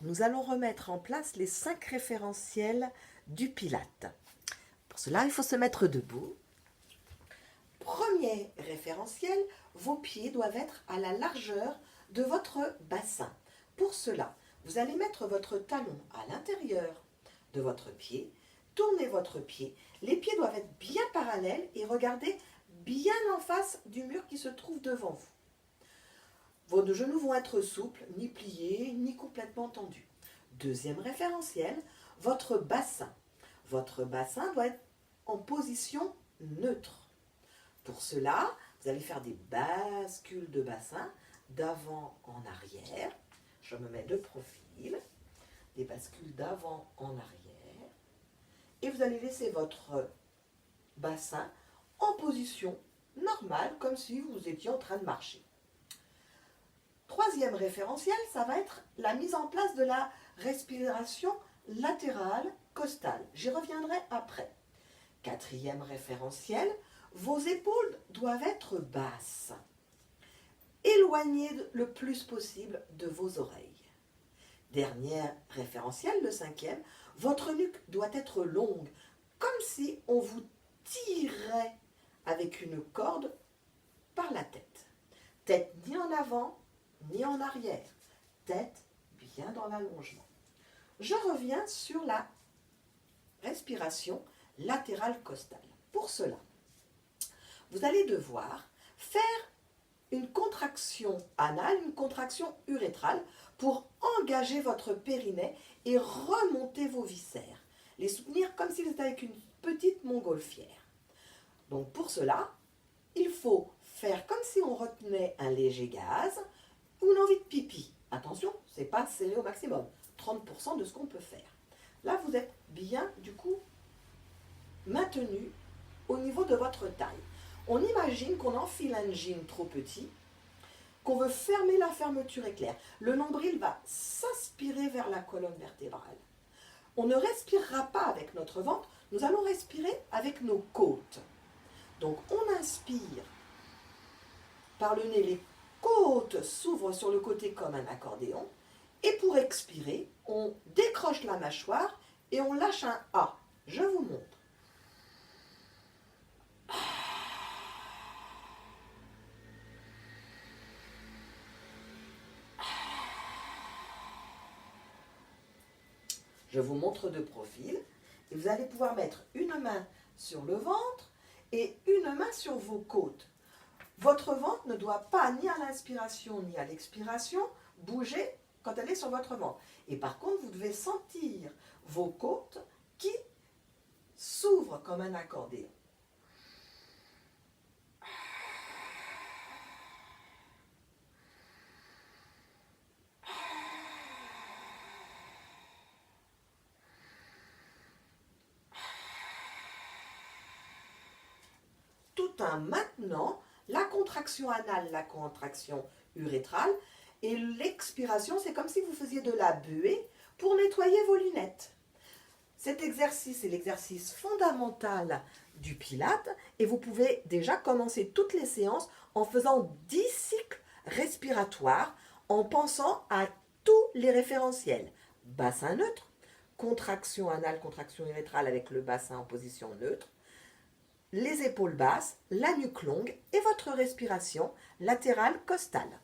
nous allons remettre en place les 5 référentiels du Pilate. Pour cela, il faut se mettre debout. Premier référentiel, vos pieds doivent être à la largeur de votre bassin. Pour cela, vous allez mettre votre talon à l'intérieur de votre pied, tournez votre pied. Les pieds doivent être bien parallèles et regardez bien en face du mur qui se trouve devant vous. Vos genoux vont être souples, ni pliés, ni complètement tendus. Deuxième référentiel, votre bassin. Votre bassin doit être en position neutre. Pour cela, vous allez faire des bascules de bassin d'avant en arrière. Je me mets de profil. Des bascules d'avant en arrière. Et vous allez laisser votre bassin en position normale, comme si vous étiez en train de marcher. Troisième référentiel, ça va être la mise en place de la respiration latérale costale. J'y reviendrai après. Quatrième référentiel, vos épaules doivent être basses. Éloignées le plus possible de vos oreilles. Dernier référentiel, le cinquième, votre nuque doit être longue, comme si on vous tirait avec une corde par la tête. Tête ni en avant, ni en arrière. Tête bien dans l'allongement. Je reviens sur la respiration latérale costale. Pour cela, vous allez devoir faire une contraction anale, une contraction urétrale pour engager votre périnée et remonter vos viscères. Les soutenir comme si vous étiez avec une petite montgolfière. Donc pour cela, il faut faire comme si on retenait un léger gaz ou une envie de pipi. Attention, ce n'est pas serré au maximum. 30% de ce qu'on peut faire. Là, vous êtes bien, du coup, maintenu au niveau de votre taille. On imagine qu'on enfile un jean trop petit, qu'on veut fermer la fermeture éclair. Le nombril va s'aspirer vers la colonne vertébrale. On ne respirera pas avec notre ventre, nous allons respirer avec nos côtes. Donc on inspire par le nez, les côtes s'ouvrent sur le côté comme un accordéon. Et pour expirer, on décroche la mâchoire et on lâche un A. Je vous montre. Je vous montre de profil et vous allez pouvoir mettre une main sur le ventre et une main sur vos côtes. Votre ventre ne doit pas, ni à l'inspiration ni à l'expiration, bouger quand elle est sur votre ventre. Et par contre, vous devez sentir vos côtes qui s'ouvrent comme un accordéon. Tout en maintenant la contraction anale, la contraction urétrale, et l'expiration, c'est comme si vous faisiez de la buée pour nettoyer vos lunettes. Cet exercice est l'exercice fondamental du Pilate et vous pouvez déjà commencer toutes les séances en faisant 10 cycles respiratoires en pensant à tous les référentiels. Bassin neutre, contraction anale, contraction urétrale avec le bassin en position neutre, les épaules basses, la nuque longue et votre respiration latérale costale.